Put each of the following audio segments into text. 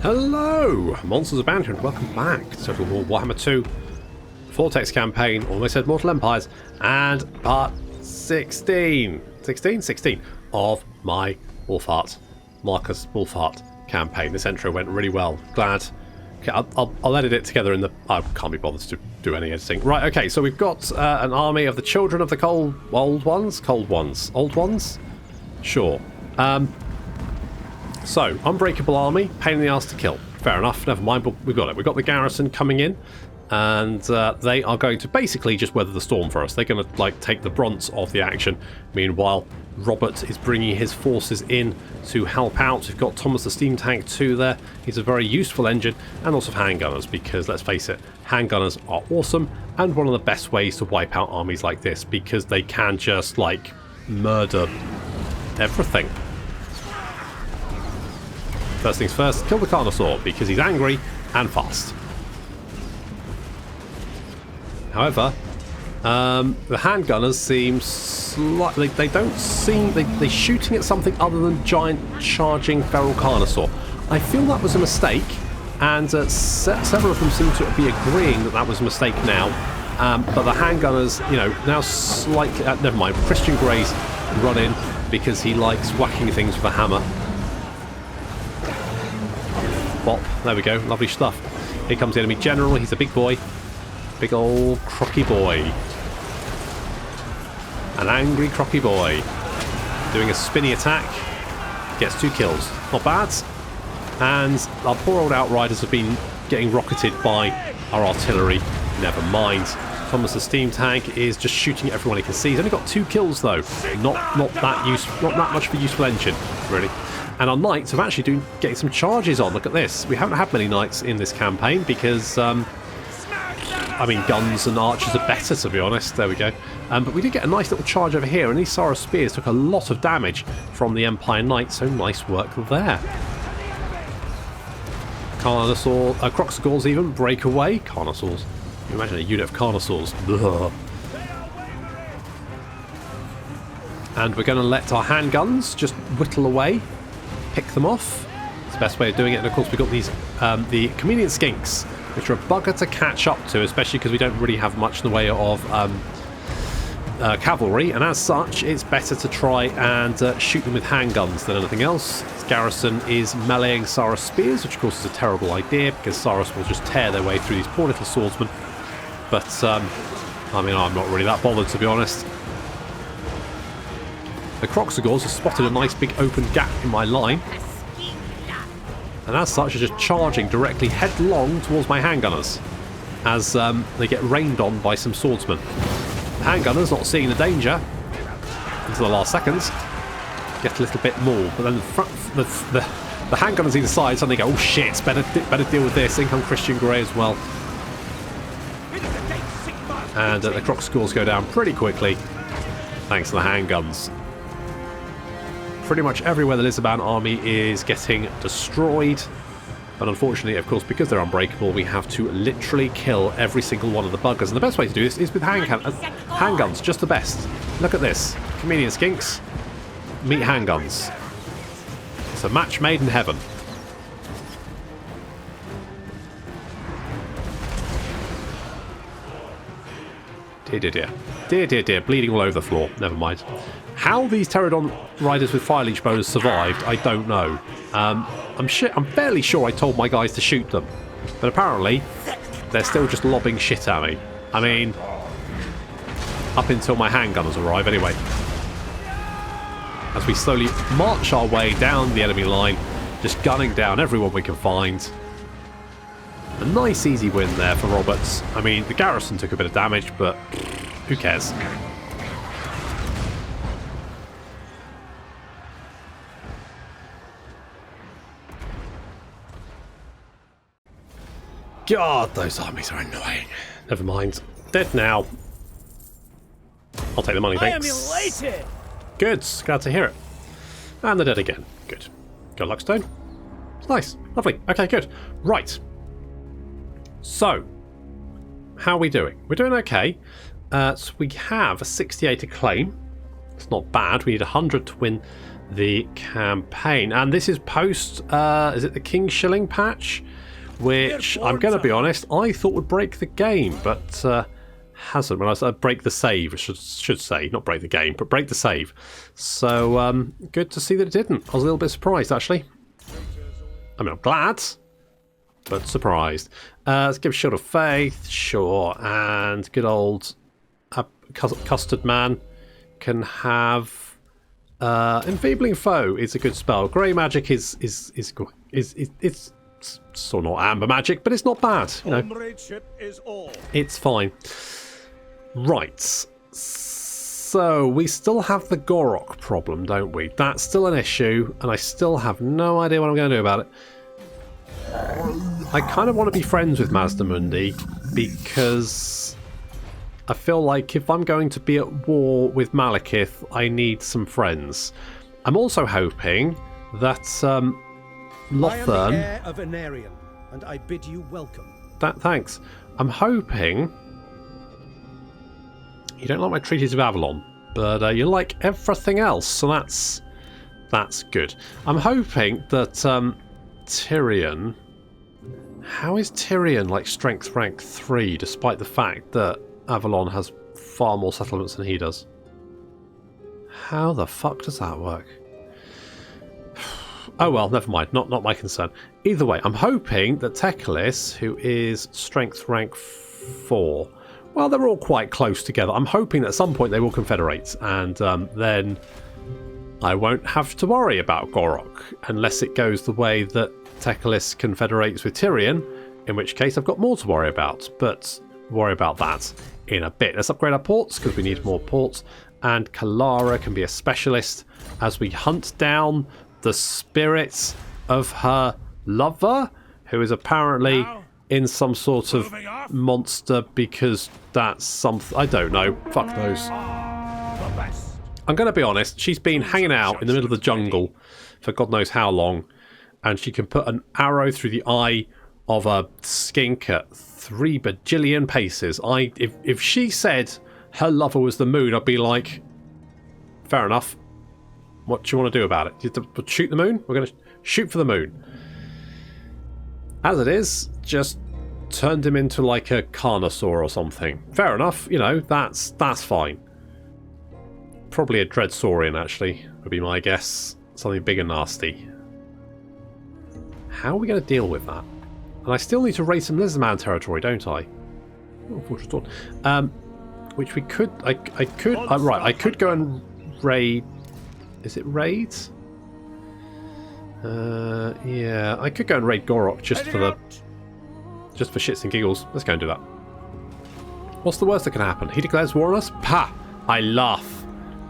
Hello, MonstersAbound here, and welcome back to Total War Warhammer 2, Vortex Campaign, almost said Mortal Empires, and part 16 of my Markus Wulfhart campaign. This intro went really well. Glad. Okay, I'll edit it together in the... I can't be bothered to do any editing. Right, okay, so we've got an army of the children of the old ones? Sure. So, unbreakable army, pain in the ass to kill. Fair enough, never mind, but we've got it. We've got the garrison coming in, and they are going to basically just weather the storm for us. They're going to take the brunt of the action. Meanwhile, Robert is bringing his forces in to help out. We've got Thomas the Steam Tank 2 there. He's a very useful engine, and also handgunners, because let's face it, handgunners are awesome, and one of the best ways to wipe out armies like this, because they can just, murder everything. First things first, kill the Carnosaur, because he's angry and fast. However, the handgunners seem slightly... They're shooting at something other than giant charging feral Carnosaur. I feel that was a mistake, and several of them seem to be agreeing that that was a mistake now. But the handgunners, now slightly... never mind, Christian Grey's run in because he likes whacking things with a hammer. Bop. There we go. Lovely stuff. Here comes the enemy general. He's a big boy. Big old crocky boy. An angry crocky boy. Doing a spinny attack. Gets 2 kills. Not bad. And our poor old Outriders have been getting rocketed by our artillery. Never mind. Thomas the Steam Tank is just shooting at everyone he can see. He's only got 2 kills though. Not that much of a useful engine, really. And our knights have actually getting some charges on. Look at this. We haven't had many knights in this campaign because, guns and archers are better, to be honest. There we go. But we did get a nice little charge over here, and these Sarah Spears took a lot of damage from the Empire Knights, so nice work there. Carnosaur, Croxagors even, break away. Carnosaurs. Can you imagine a unit of Carnosaurs? Ugh. And we're going to let our handguns just whittle away. Pick them off. It's the best way of doing it. And of course we've got these the Chameleon Skinks, which are a bugger to catch up to, especially because we don't really have much in the way of cavalry, and as such it's better to try and shoot them with handguns than anything else. This garrison is meleeing Sarah Spears, which of course is a terrible idea because Saras will just tear their way through these poor little swordsmen. But I'm not really that bothered, to be honest. The Croxagors have spotted a nice big open gap in my line, and as such are just charging directly headlong towards my handgunners as they get rained on by some swordsmen. The handgunners, not seeing the danger until the last seconds, get a little bit more, but then the handgunners either side suddenly go, oh shit, better deal with this. In come Christian Grey as well. And the Croxagors go down pretty quickly thanks to the handguns. Pretty much everywhere the Lisbon army is getting destroyed, but unfortunately, of course, because they're unbreakable, we have to literally kill every single one of the buggers. And the best way to do this is with handguns, just the best. Look at this. Chameleon Skinks meet handguns. It's a match made in heaven. Dear, bleeding all over the floor. Never mind. How these Pterodon riders with fire leech bows survived, I don't know. I'm fairly sure I told my guys to shoot them, but apparently they're still just lobbing shit at me. I mean, up until my handgunners arrive anyway. As we slowly march our way down the enemy line, just gunning down everyone we can find. A nice easy win there for Roberts. I mean, the garrison took a bit of damage, but who cares? God, those armies are annoying. Never mind. Dead now. I'll take the money, thanks. I am elated! Good, glad to hear it. And they're dead again. Good. Got Luckstone. Nice. Lovely. Okay, good. Right. So, how are we doing? We're doing okay. So we have a 68 acclaim. It's not bad. We need 100 to win the campaign. And this is post, is it the King Shilling patch? Which, I'm going to be honest, I thought would break the game, but hasn't. When I said break the save, I should say, not break the game, but break the save. So, good to see that it didn't. I was a little bit surprised, actually. I mean, I'm glad, but surprised. Let's give Shield of Faith, sure, and good old Custard Man can have Enfeebling Foe is a good spell. Grey Magic is it's still not Amber Magic, but it's not bad. You know, it's fine. Right, so we still have the Gorok problem, don't we? That's still an issue, and I still have no idea what I'm going to do about it. I kind of want to be friends with Mazdamundi because I feel like if I'm going to be at war with Malekith, I need some friends. I'm also hoping that Lothern... I am the heir of Anarion, and I bid you welcome. Thanks. I'm hoping... You don't like my treaties of Avalon, but you like everything else, so that's good. I'm hoping that Tyrion... How is Tyrion like strength rank 3, despite the fact that Avalon has far more settlements than he does? How the fuck does that work? Oh well, never mind. Not my concern. Either way, I'm hoping that Tekalis, who is strength rank 4, well, they're all quite close together. I'm hoping that at some point they will confederate, and then I won't have to worry about Gorok, unless it goes the way that Tekalis confederates with Tyrion, in which case I've got more to worry about. But worry about that in a bit. Let's upgrade our ports, because we need more ports, and Kalara can be a specialist as we hunt down the spirits of her lover, who is apparently in some sort of monster, because that's something... I don't know. Fuck knows. I'm going to be honest. She's been hanging out in the middle of the jungle for God knows how long, and she can put an arrow through the eye of a skink at 3 bajillion paces. If she said her lover was the moon, I'd be like, fair enough. What do you want to do about it? You have to shoot the moon? We're going to shoot for the moon. As it is, just turned him into like a Carnosaur or something. Fair enough, you know, that's fine. Probably a Dreadsaurian, actually, would be my guess. Something big and nasty. How are we going to deal with that? And I still need to raid some Lizardman territory, don't I? Oh, fortress thought. Which we could... I could... right, I could go and raid... Is it raids? Yeah, I could go and raid Gorok just for shits and giggles. Let's go and do that. What's the worst that can happen? He declares war on us? Pah! I laugh.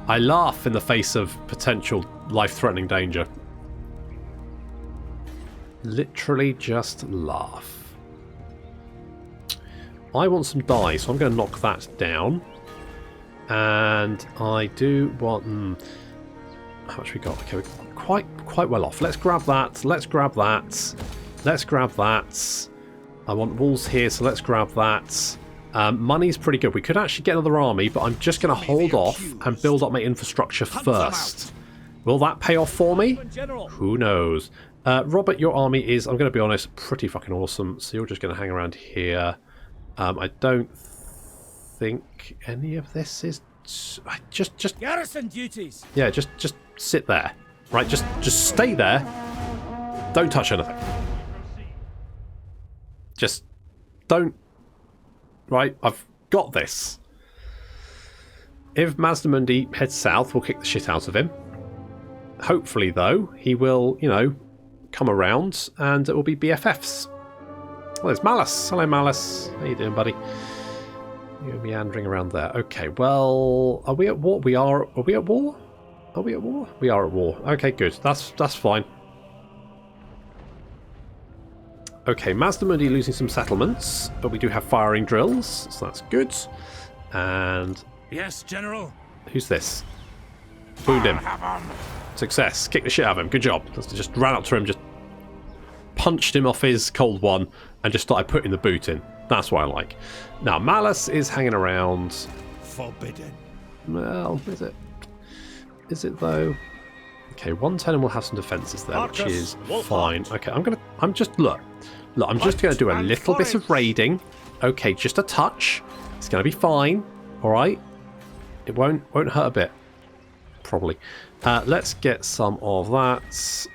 I laugh in the face of potential life-threatening danger. Literally just laugh. I want some dice, so I'm going to knock that down. And I do want... how much we got? Okay, we're quite well off. Let's grab that. Let's grab that. Let's grab that. I want walls here, so let's grab that. Money's pretty good. We could actually get another army, but I'm just going to hold off and build up my infrastructure first. Will that pay off for me? Who knows? Robert, your army is, I'm going to be honest, pretty fucking awesome. So you're just going to hang around here. I don't think any of this is... Just garrison duties. Yeah, just sit there. Right, just stay there. Don't touch anything. Just don't... Right, I've got this. If Mazdamundi heads south, we'll kick the shit out of him. Hopefully, though, he will, you know, come around and it will be BFFs. Well, there's Malice. Hello, Malice. How you doing, buddy? You're meandering around there. Okay, well, are we at war? We are. Are we at war? Are we at war? We are at war. Okay, good. That's fine. Okay, Mazdamundi losing some settlements, but we do have firing drills, so that's good. And yes, General. Who's this? Wound him. Success. Kick the shit out of him. Good job. Just ran up to him, just punched him off his cold one, and just started putting the boot in. That's what I like. Now, Malice is hanging around. Forbidden. Well, is it? Is it though? Okay, 110 and we'll have some defences there, which is Wulfhart. fine. Okay, I'm just gonna do a little bit of raiding. Okay, just a touch. It's gonna be fine. All right. It won't hurt a bit. Probably. Let's get some of that.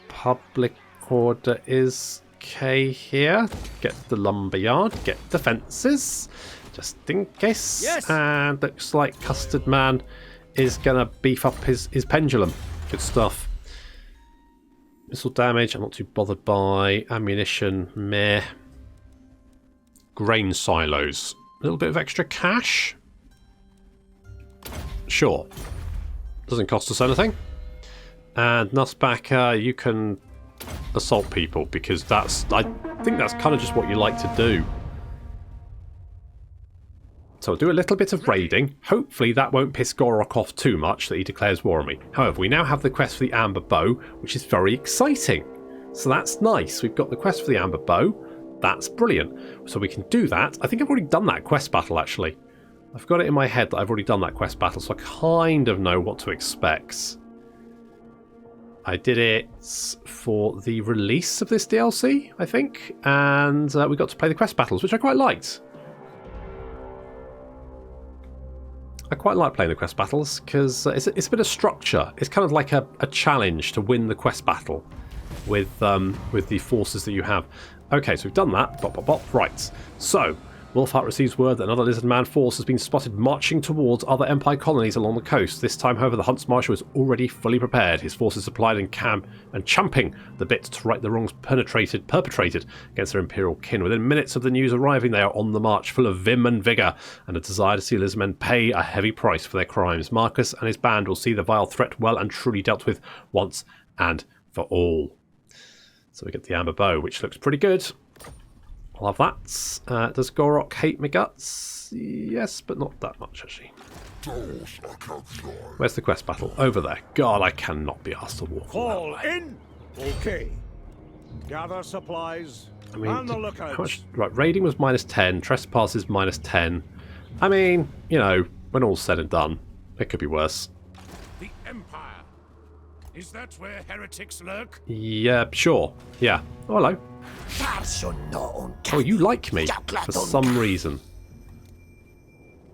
Public order is okay here. Get the lumberyard. Get defences, just in case. Yes. And looks like Custard Man is gonna beef up his pendulum. Good stuff. Missile damage, I'm not too bothered by. Ammunition, meh. Grain silos. A little bit of extra cash. Sure. Doesn't cost us anything. And Nussbacker, you can assault people because I think that's kind of just what you like to do. So I'll do a little bit of raiding. Hopefully that won't piss Gorok off too much that he declares war on me. However, we now have the quest for the Amber Bow, which is very exciting. So that's nice. We've got the quest for the Amber Bow. That's brilliant. So we can do that. I think I've already done that quest battle, actually. I've got it in my head that I've already done that quest battle, so I kind of know what to expect. I did it for the release of this DLC, I think, and we got to play the quest battles, which I quite liked. I quite like playing the quest battles because it's a bit of structure. It's kind of like a challenge to win the quest battle with the forces that you have. Okay, so we've done that. Bop, bop, bop. Right. So, Wulfhart receives word that another lizard man force has been spotted marching towards other Empire colonies along the coast. This time, however, the Hunts Marshal is already fully prepared. His forces supplied and champing the bit to right the wrongs perpetrated against their Imperial kin. Within minutes of the news arriving, they are on the march, full of vim and vigour, and a desire to see lizardmen pay a heavy price for their crimes. Markus and his band will see the vile threat well and truly dealt with once and for all. So we get the Amber Bow, which looks pretty good. I'll have that. Does Gorok hate my guts? Yes, but not that much, actually. Where's the quest battle? Over there. God, I cannot be asked to walk all that way. In. Okay. Gather supplies. I mean, on the lookout. how much? Right, raiding was -10. Trespass is -10. I mean, you know, when all's said and done, it could be worse. The Empire. Is that where heretics lurk? Yeah, sure. Yeah. Oh, hello. Oh, you like me for some reason,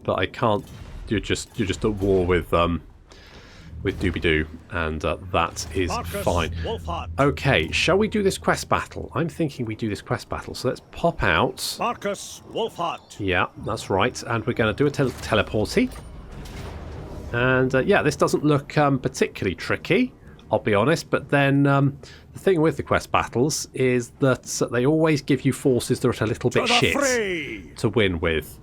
but I can't. You're just at war with Doobie-Doo, and that is Markus fine. Wulfhart. Okay, shall we do this quest battle? I'm thinking we do this quest battle. So let's pop out. Markus Wulfhart. Yeah, that's right, and we're going to do a teleporty. And yeah, this doesn't look particularly tricky, I'll be honest, but then the thing with the quest battles is that they always give you forces that are a little bit shit to win with.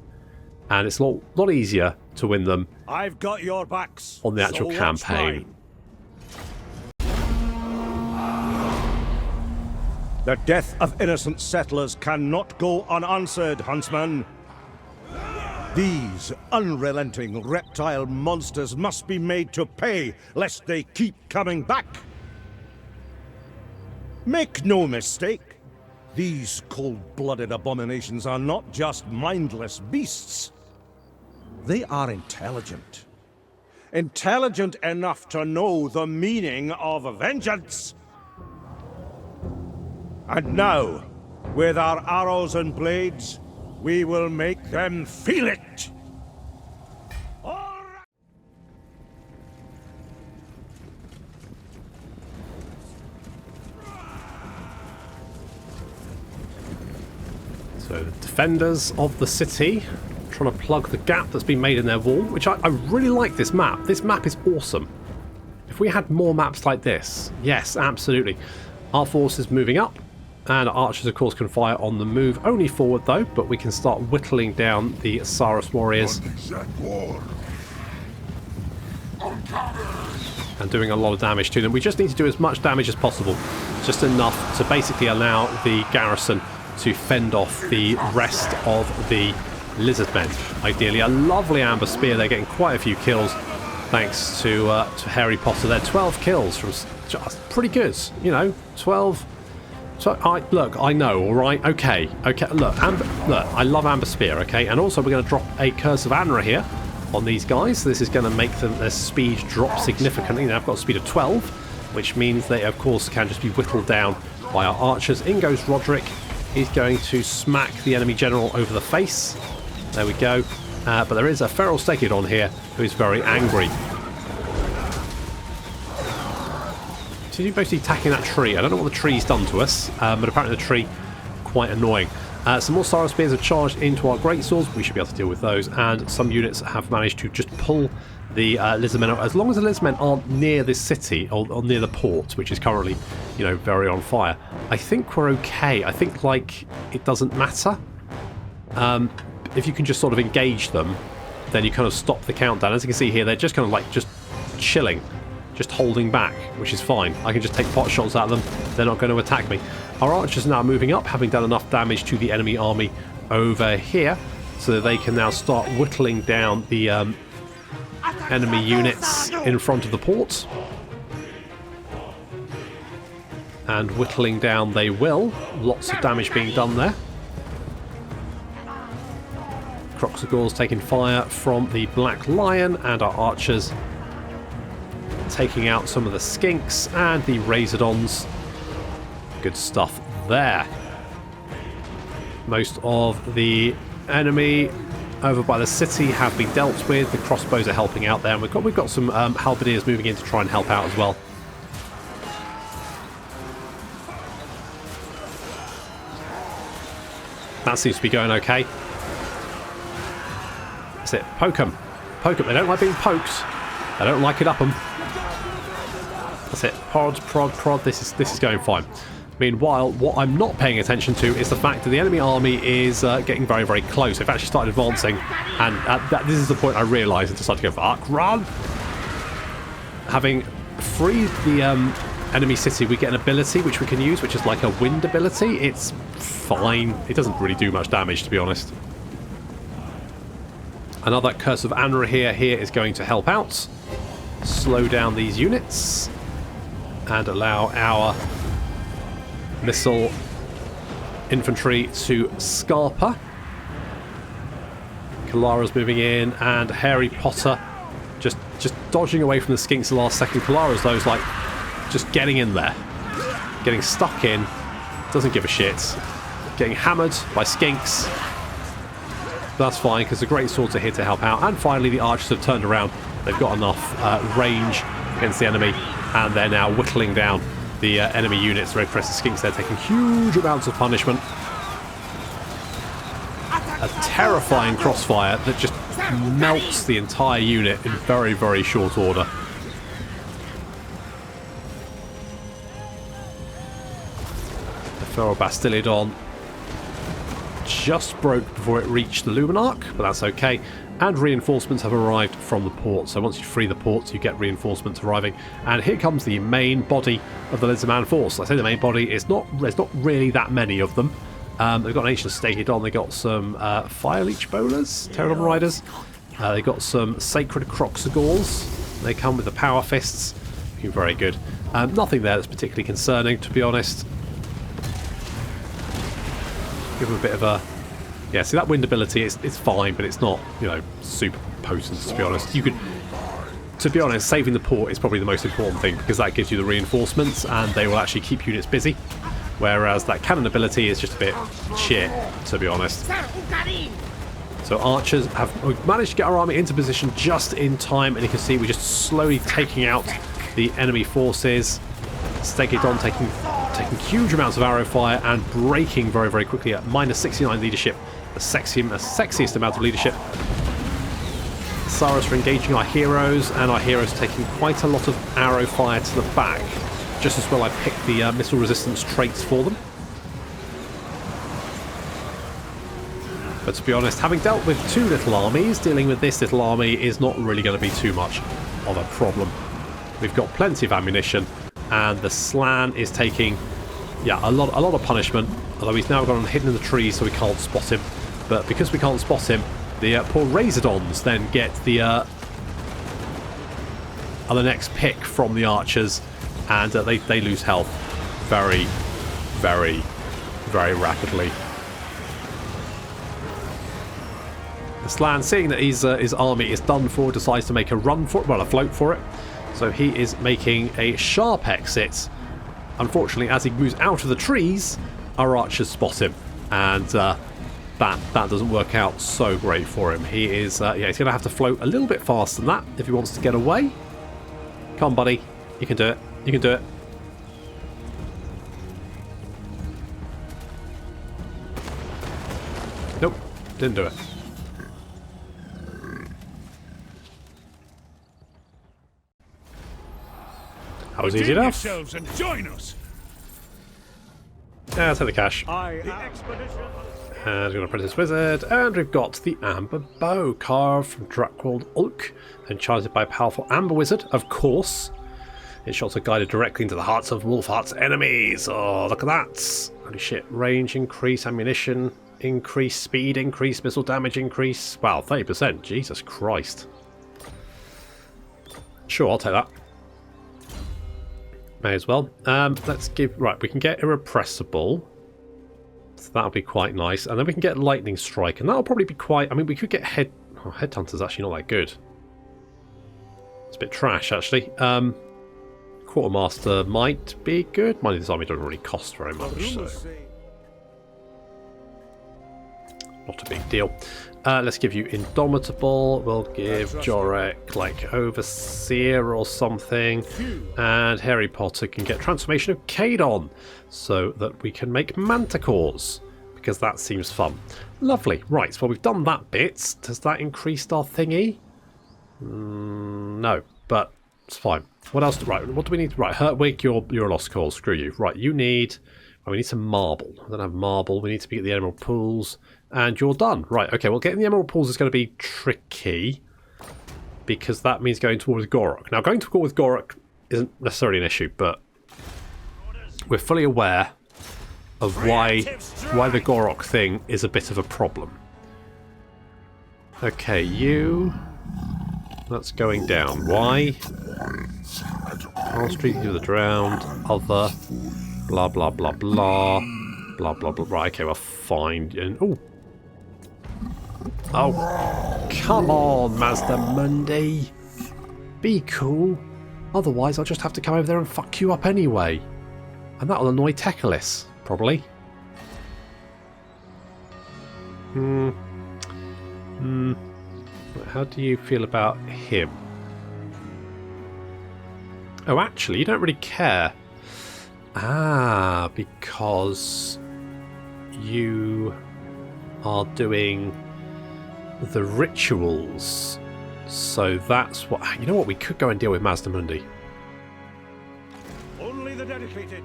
And it's a lot easier to win them I've got your backs on the actual campaign. The death of innocent settlers cannot go unanswered, Huntsman. These unrelenting reptile monsters must be made to pay, lest they keep coming back. Make no mistake, these cold-blooded abominations are not just mindless beasts. They are intelligent. Intelligent enough to know the meaning of vengeance. And now, with our arrows and blades, we will make them feel it! So the defenders of the city trying to plug the gap that's been made in their wall, which I really like this map. This map is awesome. If we had more maps like this, yes, absolutely. Our forces moving up, and archers of course can fire on the move, only forward though, but we can start whittling down the Saurus warriors and doing a lot of damage to them. We just need to do as much damage as possible, just enough to basically allow the garrison to fend off the rest of the lizard men. Ideally a lovely amber spear. They're getting quite a few kills thanks to Harry Potter. They're 12 kills from just pretty good, you know. 12. So look, I know, all right, okay. Look, I love amber spear, okay, and also we're going to drop a Curse of Anra here, on these guys. So this is going to make their speed drop significantly. Now I've got a speed of 12, which means they, of course, can just be whittled down by our archers. In goes Roderick. He's going to smack the enemy general over the face. There we go. But there is a feral Stegadon here who is very angry. So he's basically attacking that tree. I don't know what the tree's done to us, but apparently the tree, quite annoying. Some more Sorrow Spears have charged into our Greatswords. We should be able to deal with those. And some units have managed to just pull the Lizardmen out. As long as the Lizardmen aren't near this city, or near the port, which is currently, you know, very on fire, I think we're okay. I think, like, it doesn't matter. If you can just sort of engage them, then you kind of stop the countdown. As you can see here, they're just kind of like just chilling, just holding back, which is fine. I can just take pot shots at them. They're not going to attack me. Our archers are now moving up, having done enough damage to the enemy army over here, so that they can now start whittling down the enemy units in front of the port. And whittling down they will. Lots of damage being done there. Croxagors taking fire from the Black Lion, and our archers taking out some of the Skinks and the Razordons. Good stuff there. Most of the enemy over by the city have been dealt with. The crossbows are helping out there, and we've got some halberdiers moving in to try and help out as well. That seems to be going okay. That's it. Poke them. Poke them. They don't like being poked. They don't like it up them. That's it. Prod, prod, prod. This is going fine. Meanwhile, what I'm not paying attention to is the fact that the enemy army is getting very, very close. They've actually started advancing, and this is the point I realised and decided to go, fuck, run! Having freed the enemy city, we get an ability which we can use, which is like a wind ability. It's fine. It doesn't really do much damage, to be honest. Another Curse of Anra here is going to help out. Slow down these units and allow our missile infantry to scarper. Kalara's moving in, and Harry Potter just dodging away from the Skinks the last second. Kalara's though is like just getting in there, getting stuck in, doesn't give a shit, getting hammered by Skinks. That's fine, because the great swords are here to help out. And finally the archers have turned around. They've got enough range against the enemy, and they're now whittling down the enemy units. Red Crested Skinks, they're taking huge amounts of punishment. A terrifying crossfire that just melts the entire unit in very, very short order. The Feral Bastillodon just broke before it reached the Luminarch, but that's okay. And reinforcements have arrived from the port. So once you free the ports, you get reinforcements arriving. And here comes the main body of the Lizardman force. I say the main body, there's not really that many of them. They've got an Ancient Stegadon, they've got some Fire Leech Bowlers, Pterodon Riders. They've got some Sacred Croxagors. They come with the Power Fists. Looking very good. Nothing there that's particularly concerning, to be honest. Give them a bit of a... Yeah, see that wind ability, it's fine, but it's not, you know, super potent, to be honest. You could... To be honest, saving the port is probably the most important thing, because that gives you the reinforcements, and they will actually keep units busy. Whereas that cannon ability is just a bit shit, to be honest. So archers have managed to get our army into position just in time, and you can see we're just slowly taking out the enemy forces. Stegadon taking huge amounts of arrow fire and breaking very, very quickly at minus 69 leadership, the sexiest amount of leadership. Saras are engaging our heroes, and our heroes taking quite a lot of arrow fire to the back. Just as well I picked the missile resistance traits for them. But to be honest, having dealt with two little armies, dealing with this little army is not really going to be too much of a problem. We've got plenty of ammunition, and the Slan is taking, yeah, a lot of punishment. Although he's now gone hidden in the trees, so we can't spot him. But because we can't spot him, the poor Razordons then get the next pick from the archers, and they lose health very, very, very rapidly. This land, seeing that his army is done for, decides to make a run for it, well, a float for it. So he is making a sharp exit. Unfortunately, as he moves out of the trees, our archers spot him, and that doesn't work out so great for him. He is, yeah, he's going to have to float a little bit faster than that if he wants to get away. Come on, buddy, you can do it. You can do it. Nope, didn't do it. That was easy enough. And join us. Yeah, take the cash. The expedition. And we've got a Princess Wizard, and we've got the Amber Bow, carved from Drakwald Ulk, enchanted by a powerful Amber Wizard, of course. Its shots are guided directly into the hearts of Wulfhart's enemies. Oh, look at that. Holy shit. Range increase, ammunition increase, speed increase, missile damage increase. Wow, 30%. Jesus Christ. Sure, I'll take that. May as well. Let's give... Right, we can get Irrepressible. So that'll be quite nice. And then we can get Lightning Strike. And that'll probably be quite... I mean, we could get Headhunter's actually not that good. It's a bit trash, actually. Quartermaster might be good. Mind you, this army doesn't really cost very much, so... Not a big deal. Let's give you Indomitable. We'll give Jorek like Overseer or something. And Harry Potter can get Transformation of Kadon so that we can make Manticores, because that seems fun. Lovely. Right, well, we've done that bit. Does that increase our thingy? No, but it's fine. What else? Right, what do we need? Right, Hertwig, you're a lost cause. Screw you. Right, you need... Oh, we need some marble. I don't have marble. We need to be at the Emerald Pools. And you're done. Right, okay, well, getting the Emerald Pools is going to be tricky, because that means going to war with Gorok. Now, going to war with Gorok isn't necessarily an issue, but we're fully aware of why the Gorok thing is a bit of a problem. Okay, you... That's going down. Why? I'll street you the drowned. Other... Blah, blah, blah, blah. Blah, blah, blah. Right, okay, well, fine. And, ooh. Oh, come on, Master Mundi. Be cool. Otherwise, I'll just have to come over there and fuck you up anyway. And that'll annoy Tekalis, probably. How do you feel about him? Oh, actually, you don't really care. Ah, because you are doing the rituals. So that's what... You know what? We could go and deal with Mazdamundi. Only the dedicated.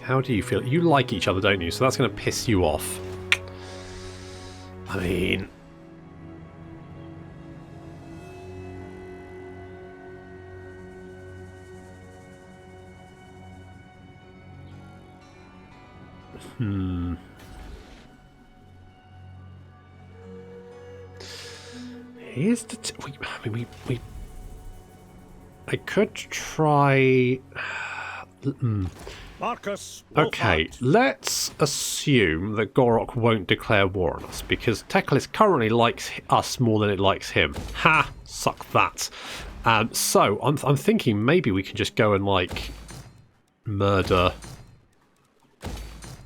How do you feel? You like each other, don't you? So that's going to piss you off. I mean... Here's the... I could try... Markus Wulfhart. Okay, let's assume that Gorok won't declare war on us, because Tekalis currently likes us more than it likes him. Ha! Suck that. So, I'm thinking maybe we can just go and, like, murder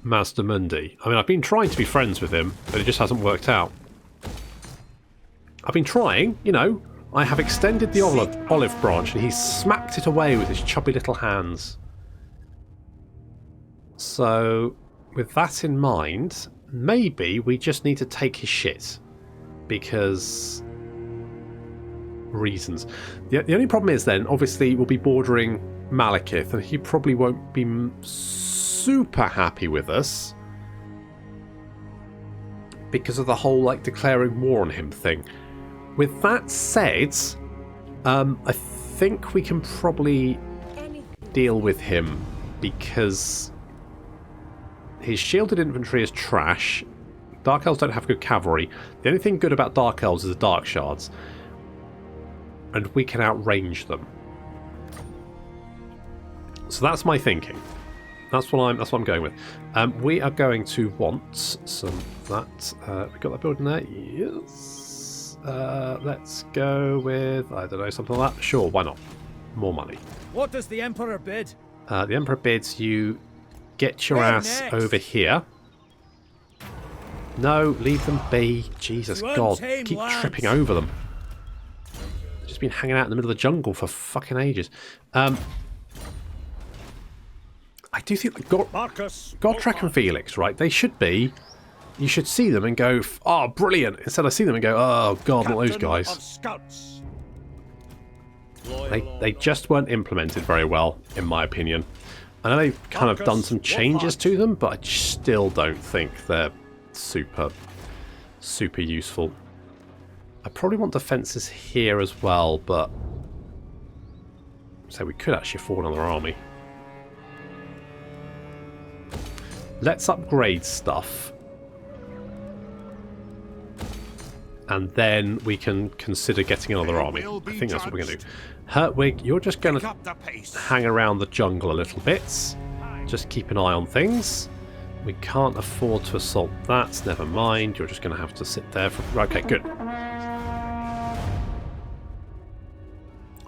Mazdamundi. I mean, I've been trying to be friends with him, but it just hasn't worked out. I've been trying, you know. I have extended the olive branch, and he's smacked it away with his chubby little hands. So, with that in mind, maybe we just need to take his shit. Because... reasons. The only problem is then, obviously, we'll be bordering Malekith, and he probably won't be super happy with us. Because of the whole, like, declaring war on him thing. With that said, I think we can probably deal with him, because his shielded infantry is trash. Dark Elves don't have good cavalry. The only thing good about Dark Elves is the Dark Shards. And we can outrange them. So that's my thinking. That's what I'm going with. We are going to want some of that. We got that building there? Yes. Let's go with, I don't know, something like that. Sure, why not? More money. What does the Emperor bid? The Emperor bids you get your ass over here. No, leave them be. Jesus God, keep tripping over them. They've just been hanging out in the middle of the jungle for fucking ages. I do think Godtrek and Felix, right? They should be. You should see them and go, oh, brilliant. Instead, I see them and go, oh, God, not those guys. They just weren't implemented very well, in my opinion. I know they've kind of done some changes to them, but I still don't think they're super useful. I probably want defences here as well, but so we could actually afford another army. Let's upgrade stuff. And then we can consider getting another army. I think that's what we're going to do. Hertwig, you're just going to hang around the jungle a little bit. Just keep an eye on things. We can't afford to assault that. Never mind. You're just going to have to sit there for... Okay, good.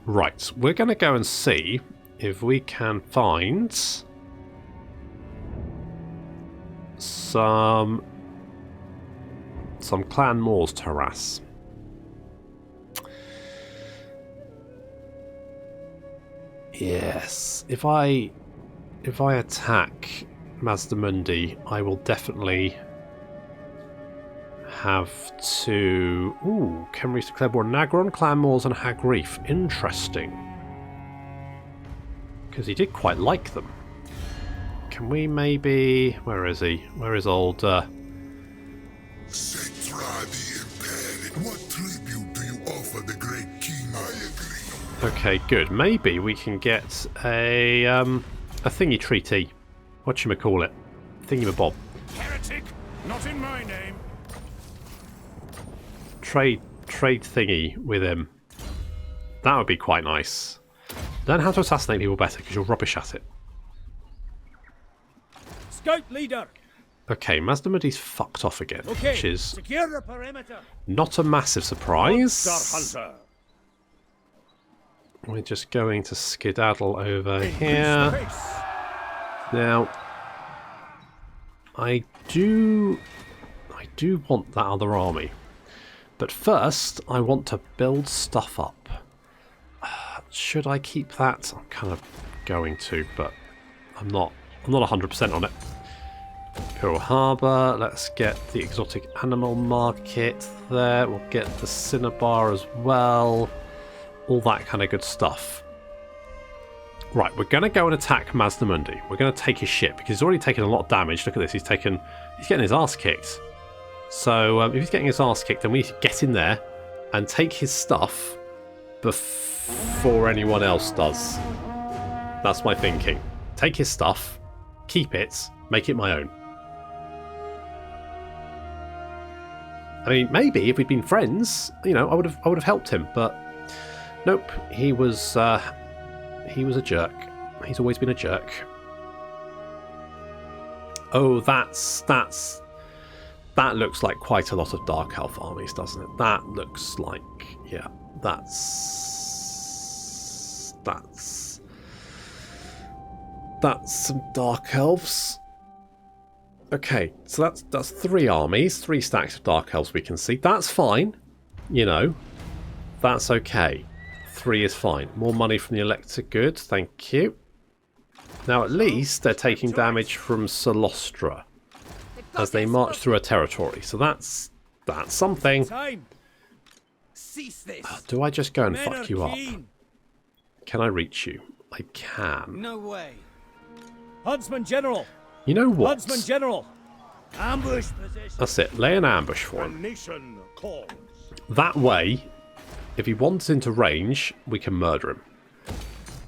Right. We're going to go and see if we can find... some clan Moors to harass. Yes, if I attack Mazdamundi, I will definitely have to. Ooh, Kenris declare war on Nagron, Clan Moors, and Hag Reef. Interesting, because he did quite like them. Can we maybe... Where is he? Where is old... What tribute do you offer the great king? I agree. Okay, good. Maybe we can get a thingy treaty. Whatchamacallit? Thingy-mabob. Heretic, not in my name. Trade thingy with him. That would be quite nice. Learn how to assassinate people better, because you're rubbish at it. Scout leader. Okay, Mazdamundi's fucked off again, which is secure the perimeter. Not a massive surprise. Hunter. We're just going to skedaddle over here. Now, I do want that other army, but first I want to build stuff up. Should I keep that? I'm kind of going to, but I'm not 100% on it. Pearl Harbour, let's get the exotic animal market there. We'll get the Cinnabar as well. All that kind of good stuff. Right, we're going to go and attack Mazdamundi. We're going to take his ship because he's already taken a lot of damage. Look at this, he's getting his ass kicked. So if he's getting his ass kicked, then we need to get in there and take his stuff before anyone else does. That's my thinking. Take his stuff, keep it, make it my own. I mean, maybe if we'd been friends, you know, I would have helped him, but nope, he was a jerk. He's always been a jerk. Oh, that looks like quite a lot of Dark Elf armies, doesn't it? That looks like, yeah, that's some Dark Elves. Okay, so that's 3 armies, 3 stacks of Dark Elves we can see. That's fine, you know. That's okay. 3 is fine. More money from the Elector, good, thank you. Now at least they're taking damage from Solostra as they march through a territory. So that's something. Do I just go and fuck you up? Can I reach you? I can. No way. Huntsman General. You know what? Huntsman General. Ambush position. That's it. Lay an ambush for him. That way, if he wanders into range, we can murder him.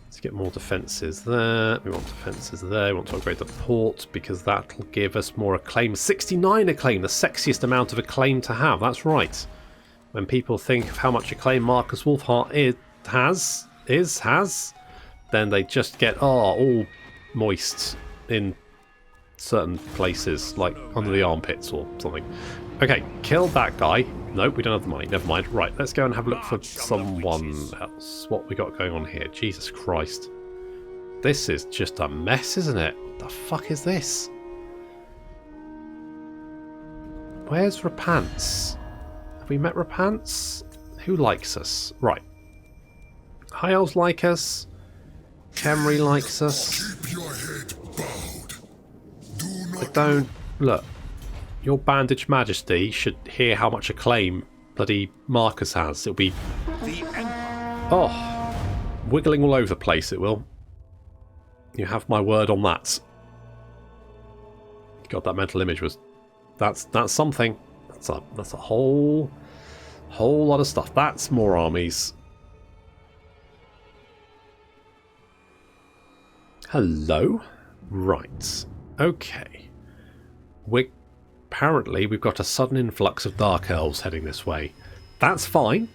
Let's get more defences there. We want defences there. We want to upgrade the port because that'll give us more acclaim. 69 acclaim, the sexiest amount of acclaim to have. That's right. When people think of how much acclaim Markus Wulfhart has, then they just get all moist in certain places, like under the armpits or something. Okay, kill that guy. Nope, we don't have the money. Never mind. Right, let's go and have a look for someone else. What we got going on here? Jesus Christ. This is just a mess, isn't it? The fuck is this? Where's Repants? Have we met Repants? Who likes us? Right. High Elves like us. Khemri likes us. Keep your head bowed. Do I not don't... Look. Your Bandaged Majesty should hear how much acclaim bloody Markus has. It'll be... Oh. Wiggling all over the place, it will. You have my word on that. God, that mental image was... That's something. That's a whole lot of stuff. That's more armies. Hello? Right. Okay. Apparently we've got a sudden influx of Dark Elves heading this way. That's fine.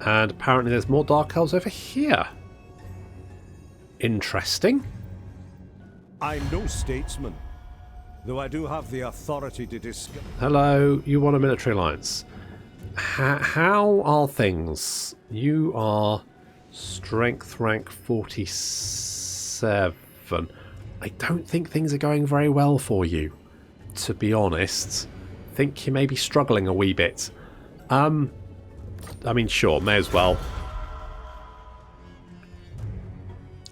And apparently there's more Dark Elves over here. Interesting. I'm no statesman, though I do have the authority to discuss. Hello, you want a military alliance. How are things? You are strength rank 47. I don't think things are going very well for you, to be honest. I think you may be struggling a wee bit. I mean, sure, may as well.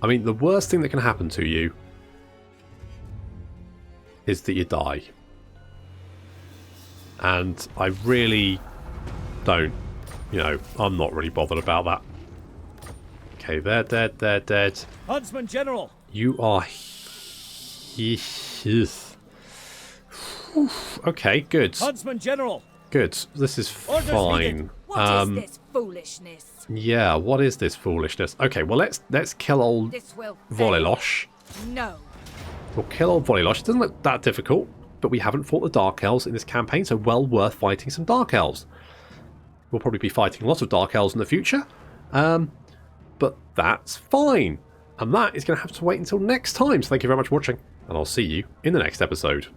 I mean, the worst thing that can happen to you is that you die. And I really don't, I'm not really bothered about that. Okay, they're dead, they're dead. Huntsman General! You are... Okay, good. Huntsman General! Good. This is fine. What is this foolishness? Yeah, what is this foolishness? Okay, well let's kill old This will fail. Volilosh. No. We'll kill old Volilosh. It doesn't look that difficult, but we haven't fought the Dark Elves in this campaign, so well worth fighting some Dark Elves. We'll probably be fighting lots of Dark Elves in the future, but that's fine. And that is going to have to wait until next time. So thank you very much for watching, and I'll see you in the next episode.